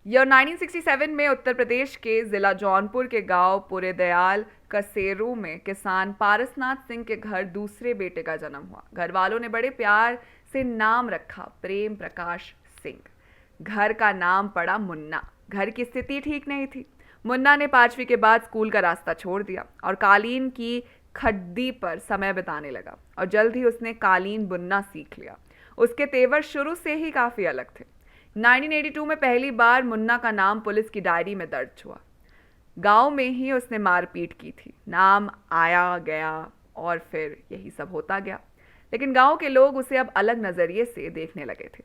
यह 1967 में उत्तर प्रदेश के जिला जौनपुर के गांव पुरे दयाल कसेरू में किसान पारसनाथ सिंह के घर दूसरे बेटे का जन्म हुआ। घर वालों ने बड़े प्यार से नाम रखा प्रेम प्रकाश सिंह। घर का नाम पड़ा मुन्ना। घर की स्थिति ठीक नहीं थी। मुन्ना ने 5वीं के बाद स्कूल का रास्ता छोड़ दिया और कालीन की खड्डी पर समय बिताने लगा और जल्द ही उसने कालीन बुनना सीख लिया। उसके तेवर शुरू से ही काफी अलग थे। 1982 में पहली बार मुन्ना का नाम पुलिस की डायरी में दर्ज हुआ। गांव में ही उसने मारपीट की थी। नाम आया गया और फिर यही सब होता गया। लेकिन गांव के लोग उसे अब अलग नजरिए से देखने लगे थे।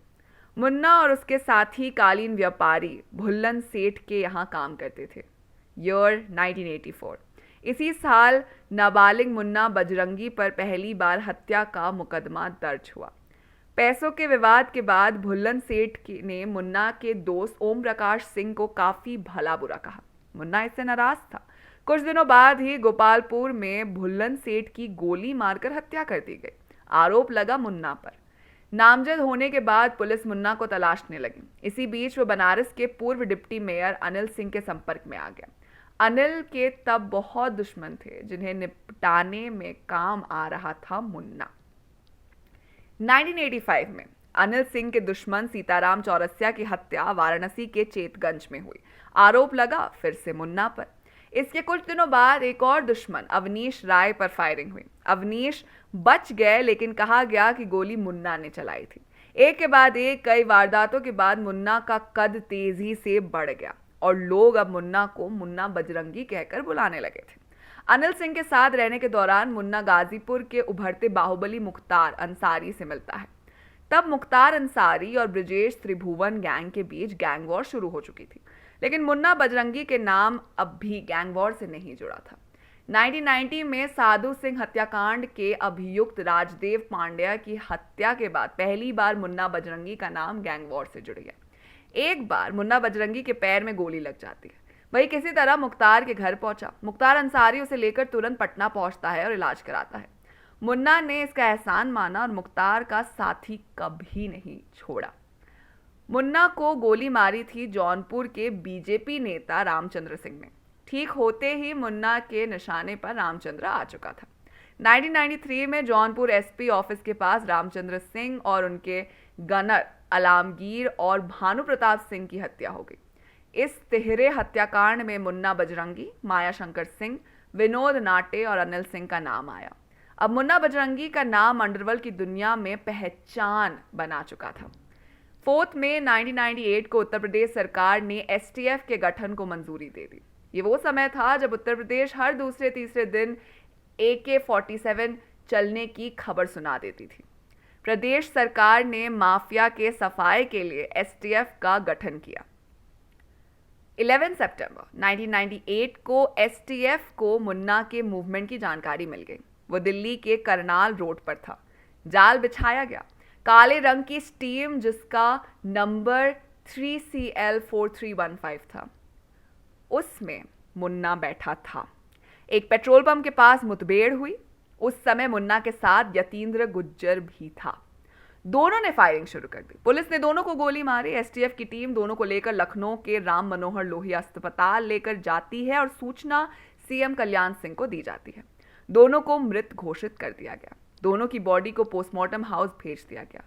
मुन्ना और उसके साथी कालीन व्यापारी भुल्लन सेठ के यहाँ काम करते थे। ईयर 1984। इसी साल नाबालिग मुन्ना बजरंगी पर पहली बार हत्या का मुकदमा दर्ज हुआ। पैसों के विवाद के बाद भुल्लन सेठ ने मुन्ना के दोस्त ओम प्रकाश सिंह को काफी भला बुरा कहा। मुन्ना इससे नाराज था। कुछ दिनों बाद ही गोपालपुर में भुल्लन सेठ की गोली मारकर हत्या कर दी गई। आरोप लगा मुन्ना पर। नामजद होने के बाद पुलिस मुन्ना को तलाशने लगी। इसी बीच वो बनारस के पूर्व डिप्टी मेयर अनिल सिंह के संपर्क में आ गया। अनिल के तब बहुत दुश्मन थे जिन्हें निपटाने में काम आ रहा था मुन्ना। 1985 में अनिल सिंह के दुश्मन सीताराम चौरसिया की हत्या वाराणसी के चेतगंज में हुई। आरोप लगा फिर से मुन्ना पर। इसके कुछ दिनों बाद एक और दुश्मन अवनीश राय पर फायरिंग हुई। अवनीश बच गए लेकिन कहा गया कि गोली मुन्ना ने चलाई थी। एक के बाद एक कई वारदातों के बाद मुन्ना का कद तेजी से बढ़ गया और लोग अब मुन्ना को मुन्ना बजरंगी कहकर बुलाने लगे थे। अनिल सिंह के साथ रहने के दौरान मुन्ना गाजीपुर के उभरते बाहुबली मुख्तार अंसारी से मिलता है। तब मुख्तार अंसारी और ब्रिजेश त्रिभुवन गैंग के बीच गैंग वॉर शुरू हो चुकी थी। लेकिन मुन्ना बजरंगी के नाम अब भी गैंग वॉर से नहीं जुड़ा था। 1990 में साधु सिंह हत्याकांड के अभियुक्त राजदेव पांड्या की हत्या के बाद पहली बार मुन्ना बजरंगी का नाम गैंग वॉर से जुड़ गया। एक बार मुन्ना बजरंगी के पैर में गोली लग जाती है। वही किसी तरह मुख्तार के घर पहुंचा। मुख्तार अंसारी उसे लेकर तुरंत पटना पहुंचता है और इलाज कराता है। मुन्ना ने इसका एहसान माना और मुख्तार का साथी कभी नहीं छोड़ा। मुन्ना को गोली मारी थी जौनपुर के बीजेपी नेता रामचंद्र सिंह ने। ठीक होते ही मुन्ना के निशाने पर रामचंद्र आ चुका था। 1993 में जौनपुर एसपी ऑफिस के पास रामचंद्र सिंह और उनके गनर अलामगीर और भानु प्रताप सिंह की हत्या हो गई। इस तिहरे हत्याकांड में मुन्ना बजरंगी, माया शंकर सिंह, विनोद नाटे और अनिल सिंह का नाम आया। अब मुन्ना बजरंगी का नाम अंडरवर्ल्ड की दुनिया में पहचान बना चुका था। 4 मई 1998 को उत्तर प्रदेश सरकार ने एसटीएफ के गठन को मंजूरी दे दी। ये वो समय था जब उत्तर प्रदेश हर दूसरे तीसरे दिन AK-47 चलने की खबर सुना देती थी। प्रदेश सरकार ने माफिया के सफाए के लिए एसटीएफ का गठन किया। 11 सितंबर 1998 को एसटीएफ को मुन्ना के मूवमेंट की जानकारी मिल गई। वो दिल्ली के करनाल रोड पर था। जाल बिछाया गया। काले रंग की स्टीम जिसका नंबर 3CL4315 था, उसमें मुन्ना बैठा था। एक पेट्रोल पंप के पास मुठभेड़ हुई। उस समय मुन्ना के साथ यतीन्द्र गुज्जर भी था। दोनों ने फायरिंग शुरू कर दी। पुलिस ने दोनों को गोली मारी। एसटीएफ की टीम दोनों को लेकर लखनऊ के राम मनोहर लोहिया अस्पताल लेकर जाती है और सूचना सीएम कल्याण सिंह को दी जाती है। दोनों को मृत घोषित कर दिया गया। दोनों की बॉडी को पोस्टमार्टम हाउस भेज दिया गया।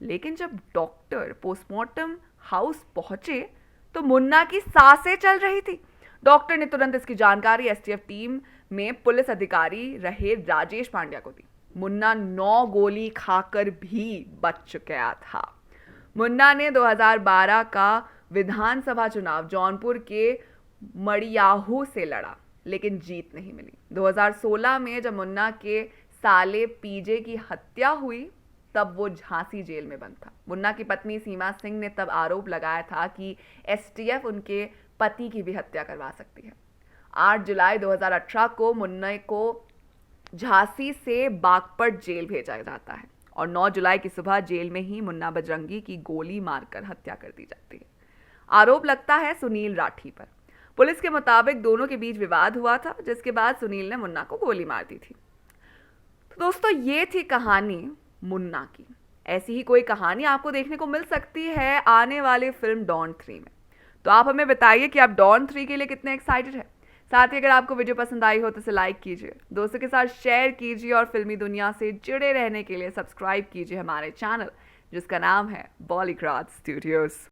लेकिन जब डॉक्टर पोस्टमार्टम हाउस पहुंचे तो मुन्ना की सांसें चल रही थी। डॉक्टर ने तुरंत इसकी जानकारी एसटीएफ टीम में पुलिस अधिकारी रहे राजेश पांड्या को दी। मुन्ना 9 गोली खाकर भी बच गया था। मुन्ना ने 2012 का विधानसभा चुनाव जौनपुर के मड़ियाहू से लड़ा, लेकिन जीत नहीं मिली। 2016 में जब मुन्ना के साले पीजे की हत्या हुई तब वो झांसी जेल में बंद था। मुन्ना की पत्नी सीमा सिंह ने तब आरोप लगाया था कि एसटीएफ उनके पति की भी हत्या करवा सकती है। 8 जुलाई 2018 को मुन्ना को झांसी से बागपत जेल भेजा जाता है और 9 जुलाई की सुबह जेल में ही मुन्ना बजरंगी की गोली मारकर हत्या कर दी जाती है। आरोप लगता है सुनील राठी पर। पुलिस के मुताबिक दोनों के बीच विवाद हुआ था, जिसके बाद सुनील ने मुन्ना को गोली मार दी थी। तो दोस्तों, ये थी कहानी मुन्ना की। ऐसी ही कोई कहानी आपको देखने को मिल सकती है आने वाली फिल्म डॉन 3 में। तो आप हमें बताइए कि आप डॉन 3 के लिए कितने एक्साइटेड हैं। साथ ही अगर आपको वीडियो पसंद आई हो तो इसे लाइक कीजिए, दोस्तों के साथ शेयर कीजिए और फिल्मी दुनिया से जुड़े रहने के लिए सब्सक्राइब कीजिए हमारे चैनल जिसका नाम है बॉलीग्राड स्टूडियोज।